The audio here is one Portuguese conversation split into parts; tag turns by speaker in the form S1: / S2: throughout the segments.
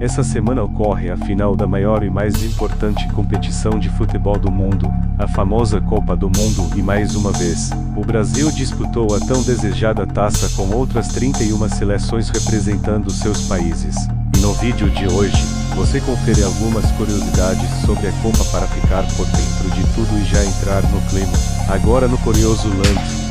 S1: Essa semana ocorre a final da maior e mais importante competição de futebol do mundo, a famosa Copa do Mundo, e mais uma vez, o Brasil disputou a tão desejada taça com outras 31 seleções representando seus países. E no vídeo de hoje, você confere algumas curiosidades sobre a Copa para ficar por dentro de tudo e já entrar no clima. Agora no Curioso Land.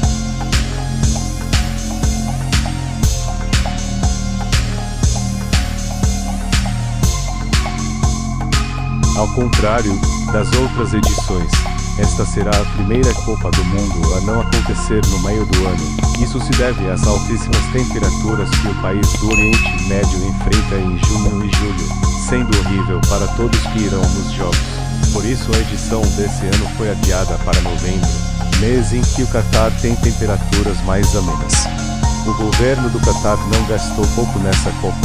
S1: Ao contrário das outras edições, esta será a primeira Copa do Mundo a não acontecer no meio do ano. Isso se deve às altíssimas temperaturas que o país do Oriente Médio enfrenta em junho e julho, sendo horrível para todos que irão nos jogos. Por isso a edição desse ano foi adiada para novembro, mês em que o Catar tem temperaturas mais amenas. O governo do Catar não gastou pouco nessa Copa.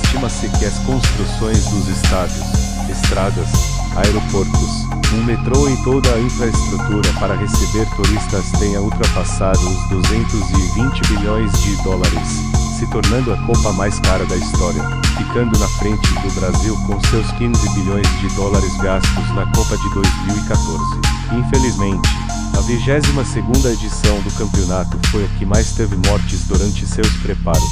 S1: Estima-se que as construções dos estádios, estradas, aeroportos, um metrô e toda a infraestrutura para receber turistas tenha ultrapassado os 220 bilhões de dólares, se tornando a Copa mais cara da história, ficando na frente do Brasil com seus 15 bilhões de dólares gastos na Copa de 2014. Infelizmente, a 22ª edição do campeonato foi a que mais teve mortes durante seus preparos,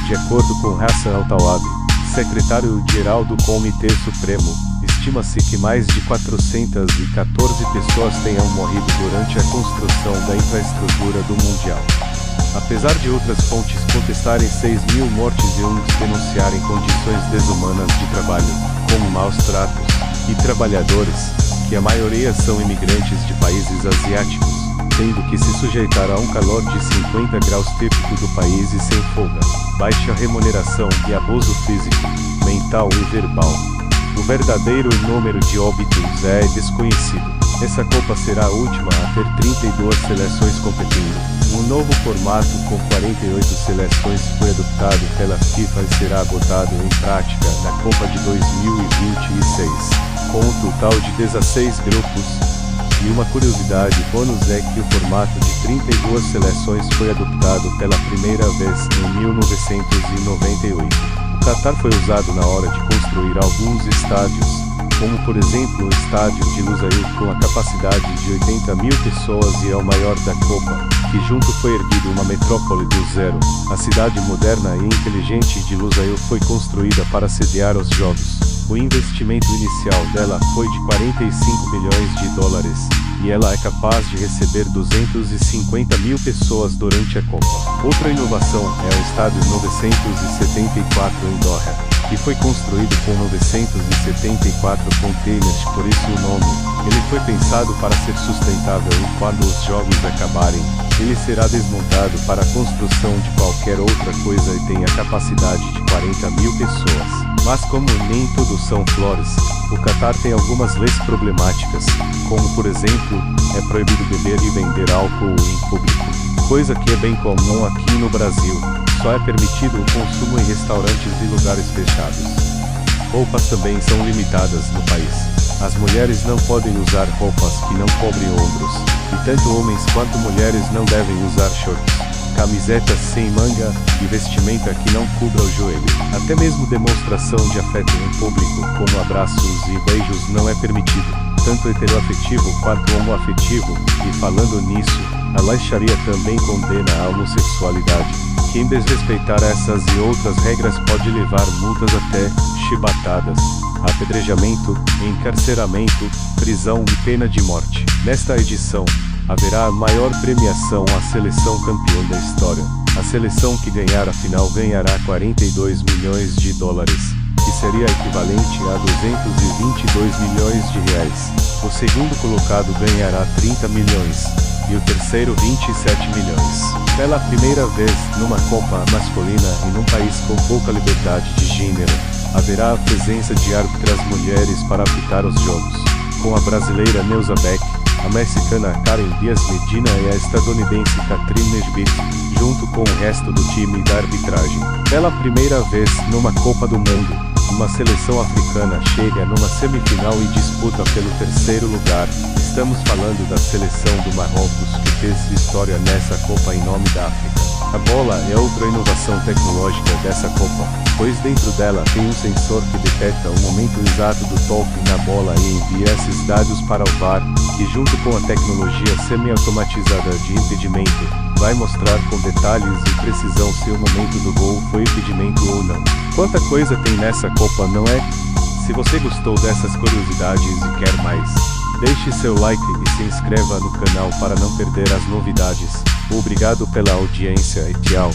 S1: de acordo com Hassan Al-Tawabi, secretário-geral do Comitê Supremo. Estima-se que mais de 414 pessoas tenham morrido durante a construção da infraestrutura do Mundial. Apesar de outras fontes contestarem 6.000 mortes e uns denunciarem condições desumanas de trabalho, como maus tratos, e trabalhadores, que a maioria são imigrantes de países asiáticos, tendo que se sujeitar a um calor de 50 graus típico do país e sem folga, baixa remuneração e abuso físico, mental e verbal. O verdadeiro número de óbitos é desconhecido. Essa Copa será a última a ter 32 seleções competindo. Um novo formato com 48 seleções foi adotado pela FIFA e será botado em prática na Copa de 2026, com um total de 16 grupos. E uma curiosidade bônus é que o formato de 32 seleções foi adotado pela primeira vez em 1998. O Catar foi usado na hora de construir alguns estádios, como por exemplo o estádio de Lusail com a capacidade de 80.000 pessoas e é o maior da Copa, que junto foi erguido uma metrópole do zero. A cidade moderna e inteligente de Lusail foi construída para sediar os jogos. O investimento inicial dela foi de 45 milhões de dólares, e ela é capaz de receber 250.000 pessoas durante a Copa. Outra inovação é o estádio 974 em Doha, que foi construído com 974 containers, por isso o nome. Ele foi pensado para ser sustentável e quando os jogos acabarem, ele será desmontado para a construção de qualquer outra coisa e tem a capacidade de 40.000 pessoas. Mas como nem tudo são flores, o Catar tem algumas leis problemáticas, como por exemplo, é proibido beber e vender álcool em público, coisa que é bem comum aqui no Brasil. Só é permitido o consumo em restaurantes e lugares fechados. Roupas também são limitadas no país. As mulheres não podem usar roupas que não cobrem ombros, e tanto homens quanto mulheres não devem usar shorts, camisetas sem manga e vestimenta que não cubra o joelho. Até mesmo demonstração de afeto em público, como abraços e beijos, não é permitido, tanto heteroafetivo quanto homoafetivo. E falando nisso, a lei Sharia também condena a homossexualidade. Quem desrespeitar essas e outras regras pode levar multas até chibatadas, apedrejamento, encarceramento, prisão e pena de morte. Nesta edição, haverá a maior premiação à seleção campeã da história. A seleção que ganhar a final ganhará 42 milhões de dólares, que seria equivalente a 222 milhões de reais. O segundo colocado ganhará 30 milhões, e o terceiro 27 milhões. Pela primeira vez numa Copa masculina e num país com pouca liberdade de gênero, haverá a presença de árbitras mulheres para apitar os jogos, com a brasileira Neuza Beck, a mexicana Karen Diaz Medina e a estadunidense Catherine Schmidt, junto com o resto do time da arbitragem. Pela primeira vez numa Copa do Mundo, uma seleção africana chega numa semifinal e disputa pelo terceiro lugar. Estamos falando da seleção do Marrocos, que fez história nessa Copa em nome da África. A bola é outra inovação tecnológica dessa Copa, pois dentro dela tem um sensor que detecta o momento exato do toque na bola e envia esses dados para o VAR, que junto com a tecnologia semi-automatizada de impedimento, vai mostrar com detalhes e precisão se o momento do gol foi impedimento ou não. Quanta coisa tem nessa Copa, não é? Se você gostou dessas curiosidades e quer mais, deixe seu like e se inscreva no canal para não perder as novidades. Obrigado pela audiência e tchau.